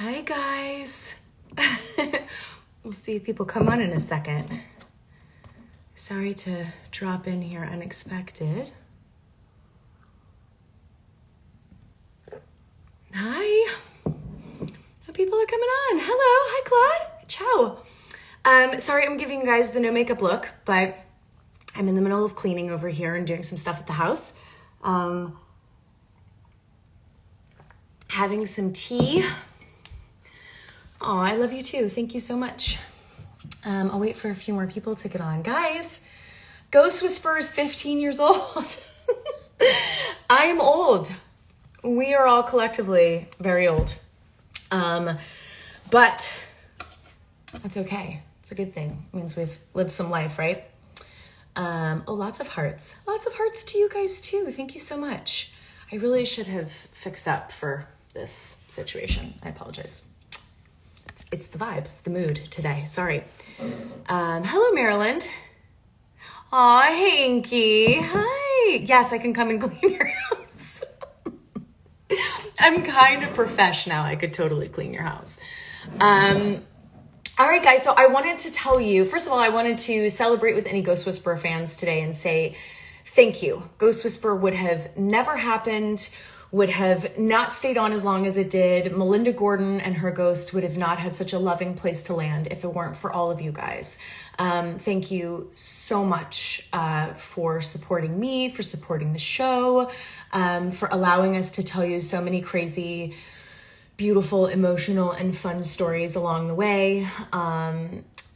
Hi guys. We'll see if people come on in a second. Sorry to drop in here unexpected. Hi. People are coming on. Hello. Hi, Claude. Ciao. Sorry I'm giving you guys the no makeup look, but I'm in the middle of cleaning over here and doing some stuff at the house. Having some tea. Oh, I love you too. Thank you so much. I'll wait for a few more people to get on. Guys, Ghost Whisperer is 15 years old. I'm old. We are all collectively very old. But that's okay. It's a good thing. It means we've lived some life, right? Oh, lots of hearts. Lots of hearts to you guys too. Thank you so much. I really should have fixed up for this situation. I apologize. It's the vibe. It's the mood today. Sorry. Hello, Maryland. Aw, hey, Inky. Hi. Yes, I can come and clean your house. I'm kind of profesh now. I could totally clean your house. All right, guys. So I wanted to tell you, first of all, I wanted to celebrate with any Ghost Whisperer fans today and say thank you. Ghost Whisperer would have never happened, would have not stayed on as long as it did. Melinda Gordon and her ghost would have not had such a loving place to land if it weren't for all of you guys. Thank you so much for supporting me, for supporting the show, for allowing us to tell you so many crazy, beautiful, emotional, and fun stories along the way.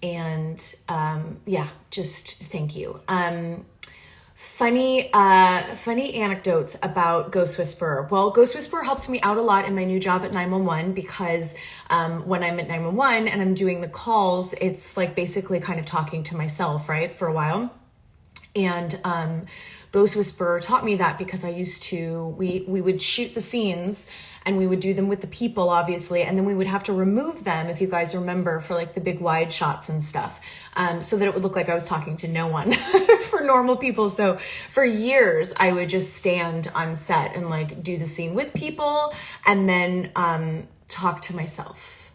Yeah, just thank you. Funny anecdotes about Ghost Whisperer. Well, Ghost Whisperer helped me out a lot in my new job at 911 because when I'm at 911 and I'm doing the calls, it's like basically kind of talking to myself, right, for a while. And Ghost Whisperer taught me that because I used to, we would shoot the scenes and we would do them with the people, obviously, and then we would have to remove them, if you guys remember, for like the big wide shots and stuff, so that it would look like I was talking to no one for normal people. So for years, I would just stand on set and like do the scene with people and then talk to myself.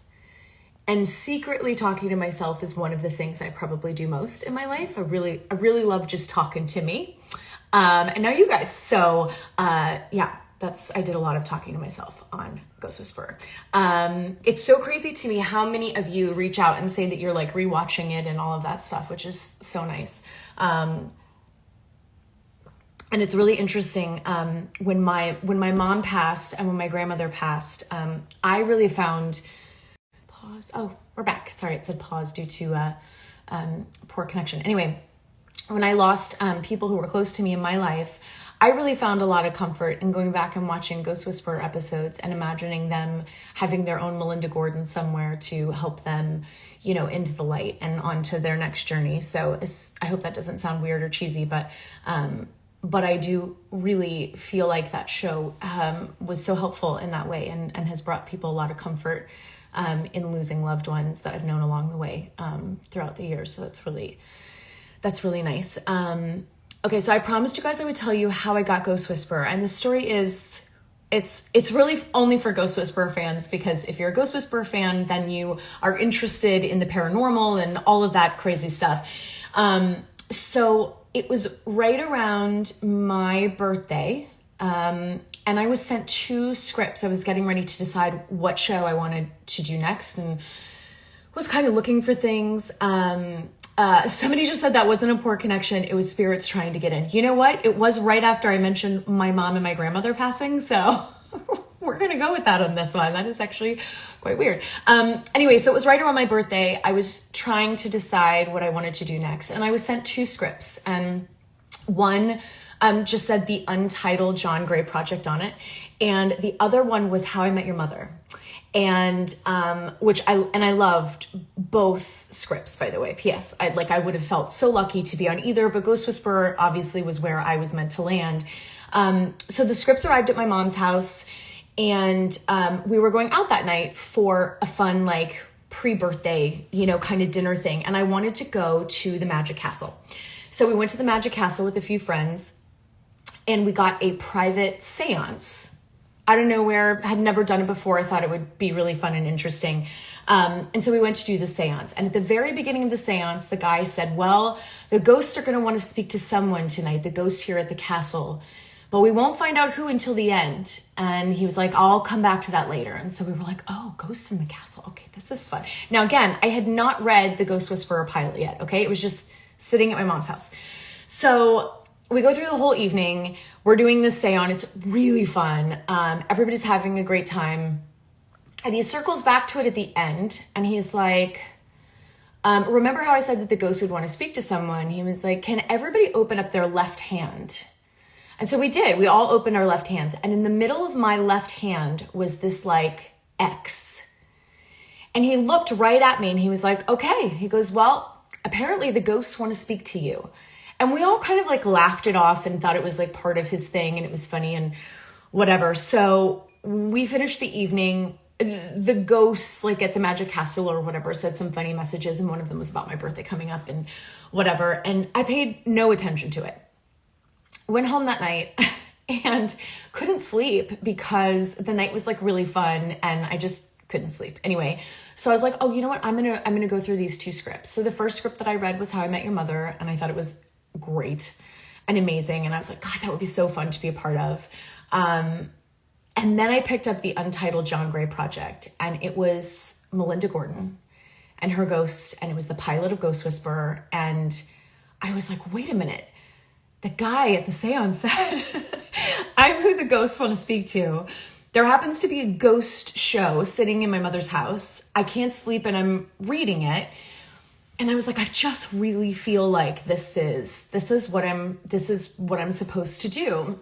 And secretly talking to myself is one of the things I probably do most in my life. I really love just talking to me. And now you guys. So yeah. I did a lot of talking to myself on Ghost Whisperer. It's so crazy to me how many of you reach out and say that you're like rewatching it and all of that stuff, which is so nice. And it's really interesting. When my mom passed and when my grandmother passed, I really found pause. Oh, we're back. Sorry, it said pause due to poor connection. Anyway, when I lost people who were close to me in my life, I really found a lot of comfort in going back and watching Ghost Whisperer episodes and imagining them having their own Melinda Gordon somewhere to help them, you know, into the light and onto their next journey. So I hope that doesn't sound weird or cheesy, but I do really feel like that show was so helpful in that way and has brought people a lot of comfort in losing loved ones that I've known along the way throughout the years. So that's really nice. Okay, so I promised you guys I would tell you how I got Ghost Whisperer, and the story is, it's really only for Ghost Whisperer fans, because if you're a Ghost Whisperer fan, then you are interested in the paranormal and all of that crazy stuff. So it was right around my birthday, and I was sent 2 scripts. I was getting ready to decide what show I wanted to do next, and was kind of looking for things. Somebody just said that wasn't a poor connection. It was spirits trying to get in. You know what? It was right after I mentioned my mom and my grandmother passing. So we're going to go with that on this one. That is actually quite weird. Anyway, so it was right around my birthday. I was trying to decide what I wanted to do next. And I was sent 2 scripts. And one just said the Untitled John Gray Project on it. And the other one was How I Met Your Mother. And which I loved both scripts, by the way. P.S. I would have felt so lucky to be on either, but Ghost Whisperer obviously was where I was meant to land. So the scripts arrived at my mom's house, and we were going out that night for a fun like pre-birthday, you know, kind of dinner thing. And I wanted to go to the Magic Castle. So we went to the Magic Castle with a few friends, and we got a private seance out of nowhere, had never done it before. I thought it would be really fun and interesting. And so we went to do the seance. And at the very beginning of the seance, the guy said, well, the ghosts are going to want to speak to someone tonight, the ghosts here at the castle, but we won't find out who until the end. And he was like, I'll come back to that later. And so we were like, oh, ghosts in the castle. Okay, this is fun. Now, again, I had not read the Ghost Whisperer pilot yet. Okay. It was just sitting at my mom's house. So we go through the whole evening. We're doing this seance. It's really fun. Everybody's having a great time. And he circles back to it at the end. And he's like, remember how I said that the ghost would want to speak to someone? He was like, can everybody open up their left hand? And so we did. We all opened our left hands. And in the middle of my left hand was this like X. And he looked right at me and he was like, okay. He goes, well, apparently the ghosts want to speak to you. And we all kind of like laughed it off and thought it was like part of his thing and it was funny and whatever. So we finished the evening. The ghosts like at the Magic Castle or whatever said some funny messages. And one of them was about my birthday coming up and whatever. And I paid no attention to it. Went home that night and couldn't sleep because the night was like really fun and I just couldn't sleep. Anyway, so I was like, oh, you know what? I'm going to go through these two scripts. So the first script that I read was How I Met Your Mother. And I thought it was great and amazing. And I was like, God, that would be so fun to be a part of. And then I picked up the Untitled John Gray Project and it was Melinda Gordon and her ghost. And it was the pilot of Ghost Whisperer. And I was like, wait a minute. The guy at the seance said, I'm who the ghosts want to speak to. There happens to be a ghost show sitting in my mother's house. I can't sleep and I'm reading it. And I was like, I just really feel like this is what I'm supposed to do.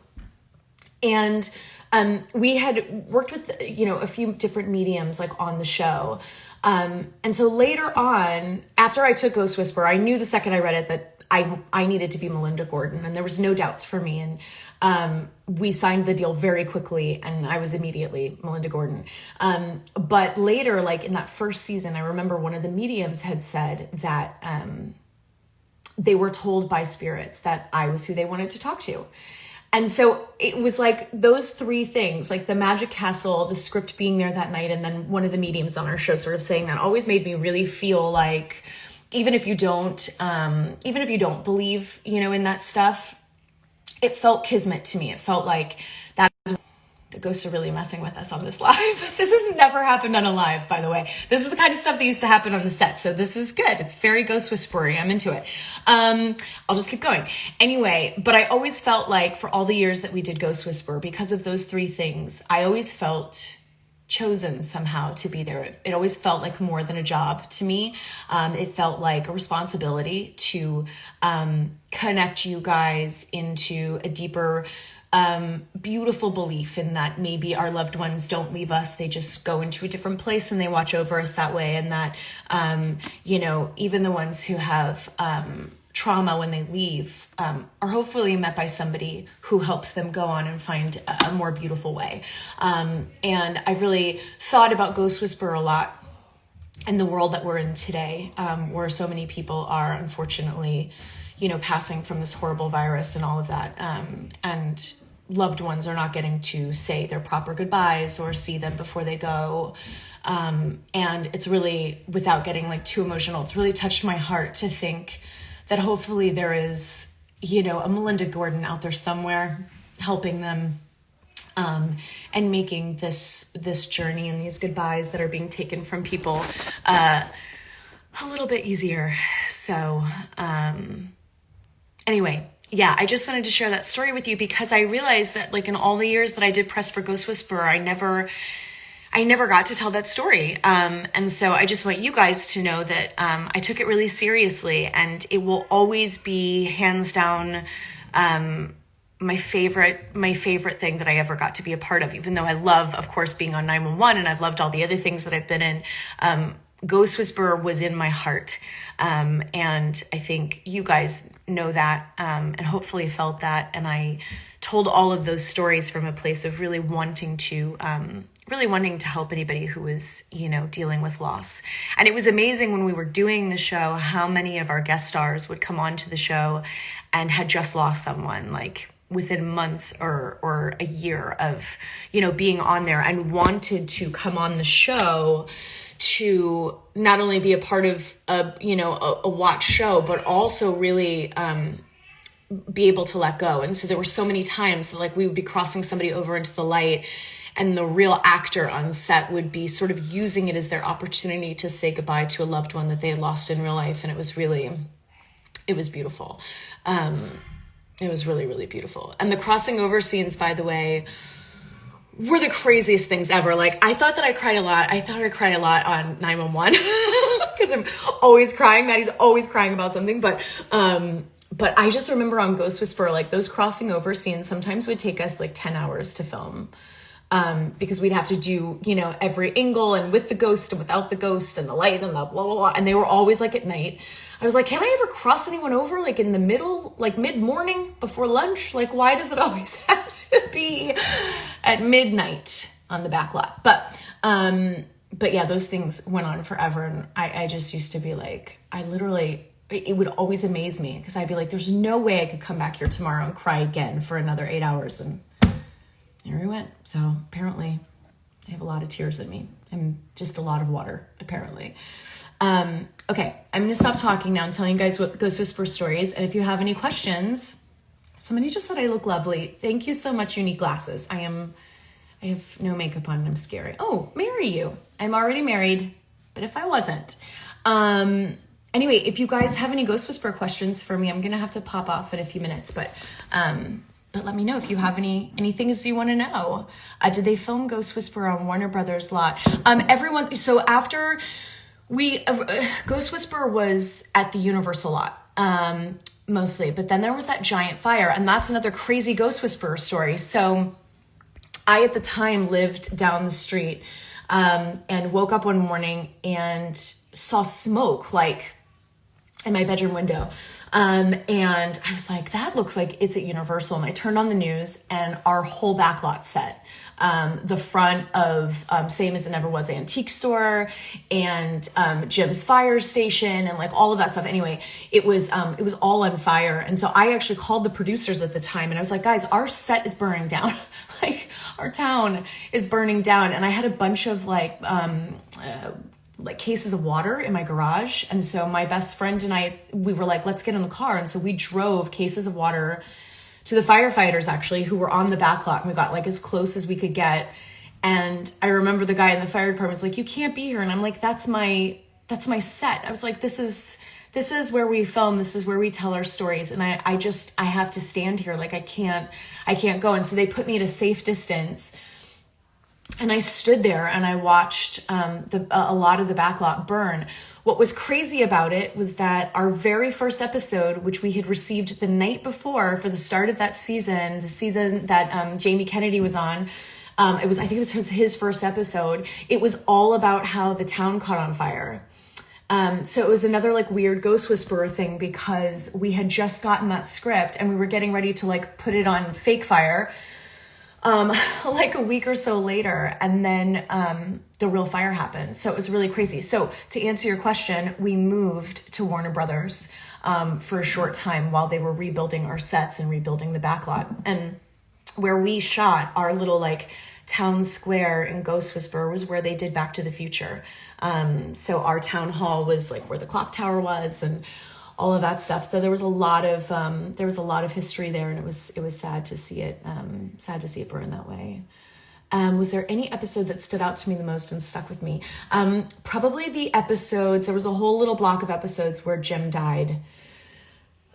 And we had worked with, a few different mediums like on the show. And so later on, after I took Ghost Whisperer, I knew the second I read it that I needed to be Melinda Gordon and there was no doubts for me. And we signed the deal very quickly and I was immediately Melinda Gordon. But later, like in that first season, I remember one of the mediums had said that they were told by spirits that I was who they wanted to talk to. And so it was like those three things, like the Magic Castle, the script being there that night, and then one of the mediums on our show sort of saying that always made me really feel like, even if you don't believe, in that stuff, it felt kismet to me. It felt like that the ghosts are really messing with us on this live. This has never happened on a live, by the way. This is the kind of stuff that used to happen on the set. So this is good. It's very Ghost Whispery. I'm into it. I'll just keep going. Anyway, but I always felt like for all the years that we did Ghost Whisperer, because of those three things, I always felt chosen somehow to be there. It always felt like more than a job to me. It felt like a responsibility to connect you guys into a deeper, beautiful belief in that maybe our loved ones don't leave us. They just go into a different place and they watch over us that way. And that, even the ones who have trauma when they leave are hopefully met by somebody who helps them go on and find a more beautiful way. And I've really thought about Ghost Whisperer a lot in the world that we're in today, where so many people are unfortunately, passing from this horrible virus and all of that. And loved ones are not getting to say their proper goodbyes or see them before they go. And it's really, without getting like too emotional, it's really touched my heart to think that hopefully there is, a Melinda Gordon out there somewhere helping them, and making this journey and these goodbyes that are being taken from people, a little bit easier. So, anyway, yeah, I just wanted to share that story with you because I realized that like in all the years that I did press for Ghost Whisperer, I never got to tell that story. And so I just want you guys to know that I took it really seriously and it will always be hands down my favorite thing that I ever got to be a part of, even though I love, of course, being on 911 and I've loved all the other things that I've been in. Ghost Whisperer was in my heart. And I think you guys know that and hopefully felt that. And I told all of those stories from a place of really wanting to help anybody who was, dealing with loss. And it was amazing when we were doing the show, how many of our guest stars would come on to the show and had just lost someone, like within months or a year of, being on there, and wanted to come on the show to not only be a part of a watch show, but also really be able to let go. And so there were so many times that, like, we would be crossing somebody over into the light, and the real actor on set would be sort of using it as their opportunity to say goodbye to a loved one that they had lost in real life. And it was beautiful. It was really, really beautiful. And the crossing over scenes, by the way, were the craziest things ever. Like, I thought that I cried a lot. I thought I cried a lot on 911 because I'm always crying. Maddie's always crying about something. But I just remember on Ghost Whisperer, like, those crossing over scenes sometimes would take us like 10 hours to film. Because we'd have to do, every angle, and with the ghost and without the ghost and the light and the blah, blah, blah. And they were always like at night. I was like, can I ever cross anyone over like in the middle, like mid-morning before lunch? Like, why does it always have to be at midnight on the back lot? But yeah, those things went on forever. And I just used to be like, it would always amaze me, because I'd be like, there's no way I could come back here tomorrow and cry again for another 8 hours. And there we went. So apparently I have a lot of tears in me and just a lot of water, apparently. Okay, I'm going to stop talking now and telling you guys what Ghost Whisperer stories. And if you have any questions, somebody just said I look lovely. Thank you so much. You need glasses. I have no makeup on and I'm scary. Oh, marry you. I'm already married, but if I wasn't. Anyway, if you guys have any Ghost Whisperer questions for me, I'm going to have to pop off in a few minutes, but let me know if you have any things you want to know. Did they film Ghost Whisperer on Warner Brothers lot? So after Ghost Whisperer was at the Universal lot, mostly, but then there was that giant fire, and that's another crazy Ghost Whisperer story. So I, at the time, lived down the street, and woke up one morning and saw smoke, like, in my bedroom window. And I was like, that looks like it's at Universal. And I turned on the news, and our whole backlot set, the front of Same as It Never Was antique store, and Jim's fire station, and like all of that stuff. Anyway, it was all on fire. And so I actually called the producers at the time, and I was like, guys, our set is burning down. Like, our town is burning down. And I had a bunch of like cases of water in my garage. And so my best friend and I, we were like, let's get in the car. And so we drove cases of water to the firefighters, actually, who were on the back lot. And we got like as close as we could get. And I remember the guy in the fire department was like, you can't be here. And I'm like, that's my set. I was like, this is where we film. This is where we tell our stories. And I have to stand here. Like, I can't go. And so they put me at a safe distance. And I stood there and I watched a lot of the backlot burn. What was crazy about it was that our very first episode, which we had received the night before for the start of that season, the season that Jamie Kennedy was on, I think it was his first episode. It was all about how the town caught on fire. So it was another like weird Ghost Whisperer thing, because we had just gotten that script and we were getting ready to like put it on Fake Fire. Like a week or so later, and then the real fire happened. So it was really crazy. So to answer your question, we moved to Warner Brothers for a short time while they were rebuilding our sets and rebuilding the backlot. And where we shot our little like town square in Ghost Whisperer was where they did Back to the Future. So our town hall was like where the clock tower was, and all of that stuff. So there was a lot of history there, and it was sad to see it burn that way. Was there any episode that stood out to me the most and stuck with me? Probably the episodes. There was a whole little block of episodes where Jim died,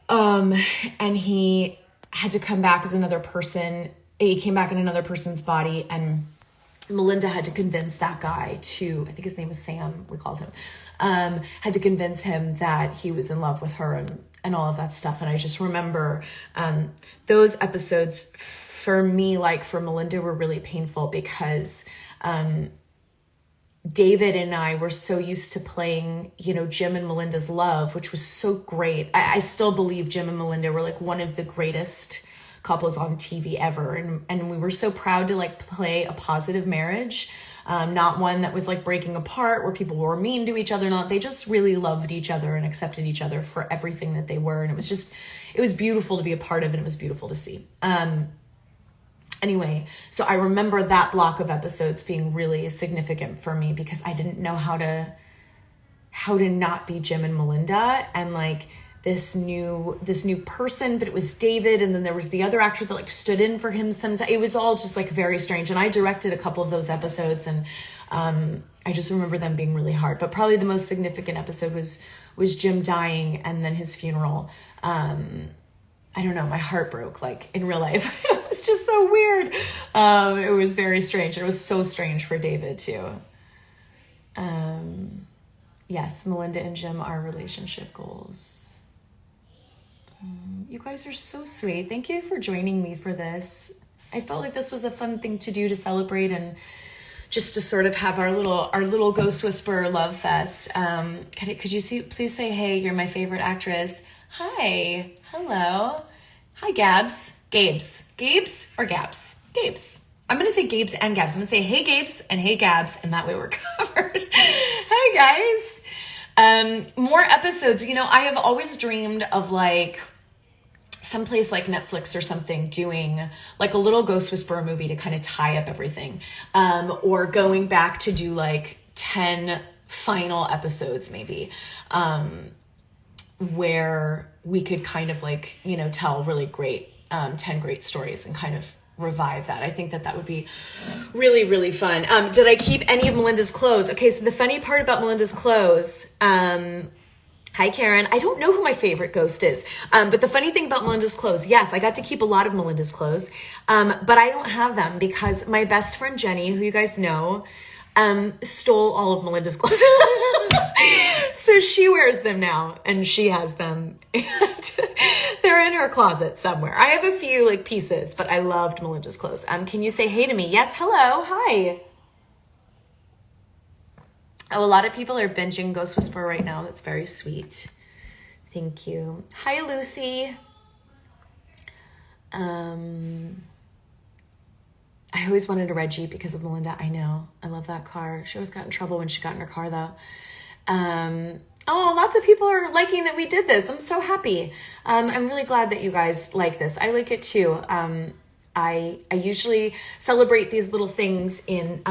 and he had to come back as another person. He came back in another person's body, and Melinda had to convince that guy to, I think his name was Sam, we called him, had to convince him that he was in love with her and all of that stuff. And I just remember those episodes for me, like for Melinda, were really painful, because David and I were so used to playing, Jim and Melinda's love, which was so great. I still believe Jim and Melinda were like one of the greatest couples on TV ever. And we were so proud to like play a positive marriage. not one that was like breaking apart where people were mean to each other. Not, they just really loved each other and accepted each other for everything that they were. And it was beautiful to be a part of, and it was beautiful to see. Anyway, so I remember that block of episodes being really significant for me because I didn't know how to not be Jim and Melinda and like this new person, but it was David. And then there was the other actor that like stood in for him sometimes. It was all just like very strange. And I directed a couple of those episodes, and I just remember them being really hard. But probably the most significant episode was Jim dying and then his funeral. I don't know, my heart broke like in real life. It was just so weird. It was very strange. It was so strange for David too. Yes, Melinda and Jim are relationship goals. You guys are so sweet. Thank you for joining me for this. I felt like this was a fun thing to do to celebrate and just to sort of have our little Ghost Whisperer love fest. Could you please say, hey, you're my favorite actress. Hi. Hello. Hi, Gabs. Gabes or Gabs? Gabes. I'm going to say Gabes and Gabs. I'm going to say, hey, Gabes and hey, Gabs. And that way we're covered. Hi, guys. More episodes. You know, I have always dreamed of like someplace like Netflix or something doing like a little Ghost Whisperer movie to kind of tie up everything. Or going back to do like 10 final episodes maybe. Where we could kind of like, you know, tell really great, 10 great stories and kind of revive that. I think that would be really, really fun. Did I keep any of Melinda's clothes? Okay, so the funny part about Melinda's clothes, hi Karen, I don't know who my favorite ghost is, but the funny thing about Melinda's clothes, yes, I got to keep a lot of Melinda's clothes, but I don't have them because my best friend Jenny, who you guys know, stole all of Melinda's clothes. So she wears them now and she has them. And they're in her closet somewhere. I have a few like pieces, but I loved Melinda's clothes. Can you say hey to me? Yes. Hello. Hi. Oh, a lot of people are binging Ghost Whisperer right now. That's very sweet. Thank you. Hi, Lucy. I always wanted a red Jeep because of Melinda. I know. I love that car. She always got in trouble when she got in her car, though. Oh, lots of people are liking that we did this. I'm so happy. I'm really glad that you guys like this. I like it, too. I usually celebrate these little things in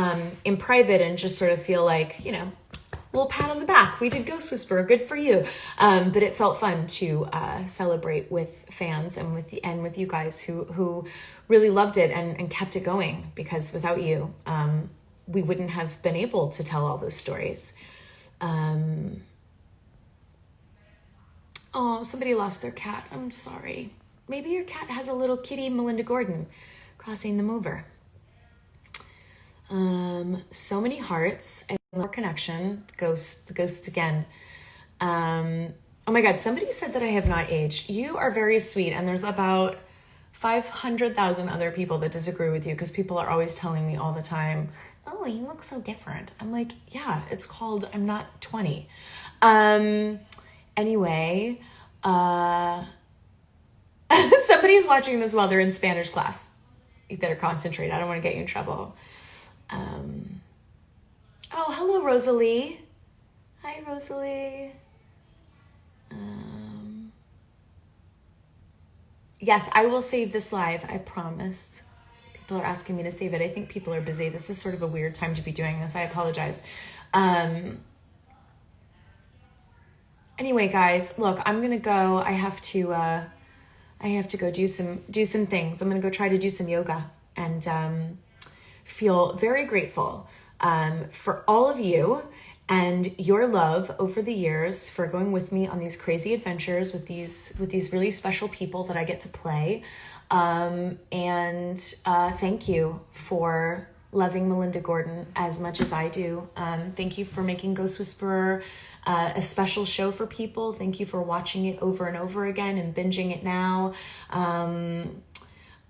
private and just sort of feel like, you know, a little pat on the back. We did Ghost Whisperer. Good for you. But it felt fun to celebrate with fans and with you guys who really loved it and kept it going, because without you, we wouldn't have been able to tell all those stories. Oh, somebody lost their cat. I'm sorry. Maybe your cat has a little kitty Melinda Gordon crossing them over. So many hearts. I love our connection. The ghosts again. Oh my God, somebody said that I have not aged. You are very sweet, and there's about 500,000 other people that disagree with you, because people are always telling me all the time, oh, you look so different. I'm like, yeah, it's called I'm not 20. Anyway, somebody's watching this while they're in Spanish class. You better concentrate. I don't want to get you in trouble. Oh, hello, Rosalie. Hi, Rosalie. Yes, I will save this live. I promise. People are asking me to save it. I think people are busy. This is sort of a weird time to be doing this. I apologize. Anyway, guys, look, I'm gonna go. I have to go do some things. I'm gonna go try to do some yoga and feel very grateful for all of you and your love over the years, for going with me on these crazy adventures with these really special people that I get to play. Thank you for loving Melinda Gordon as much as I do. Thank you for making Ghost Whisperer a special show for people. Thank you for watching it over and over again and binging it now.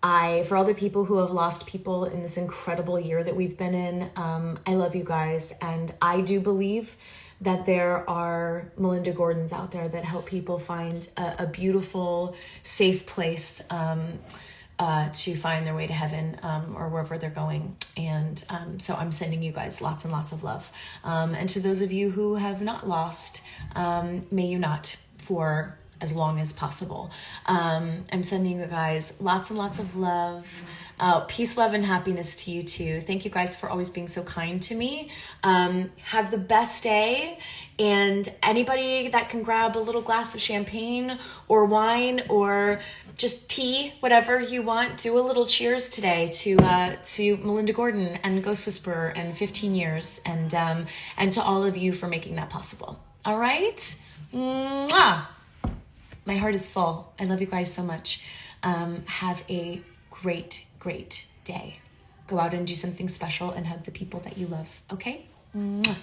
For all the people who have lost people in this incredible year that we've been in, I love you guys. And I do believe that there are Melinda Gordons out there that help people find a beautiful, safe place to find their way to heaven or wherever they're going. And so I'm sending you guys lots and lots of love. And to those of you who have not lost, may you not for as long as possible. I'm sending you guys lots and lots of love. Peace, love, and happiness to you too. Thank you guys for always being so kind to me. Have the best day. And anybody that can grab a little glass of champagne or wine or just tea, whatever you want, do a little cheers today to Melinda Gordon and Ghost Whisperer and 15 years and to all of you for making that possible. All right? Mwah! My heart is full. I love you guys so much. Have a great, great day. Go out and do something special and hug the people that you love. Okay? Mwah.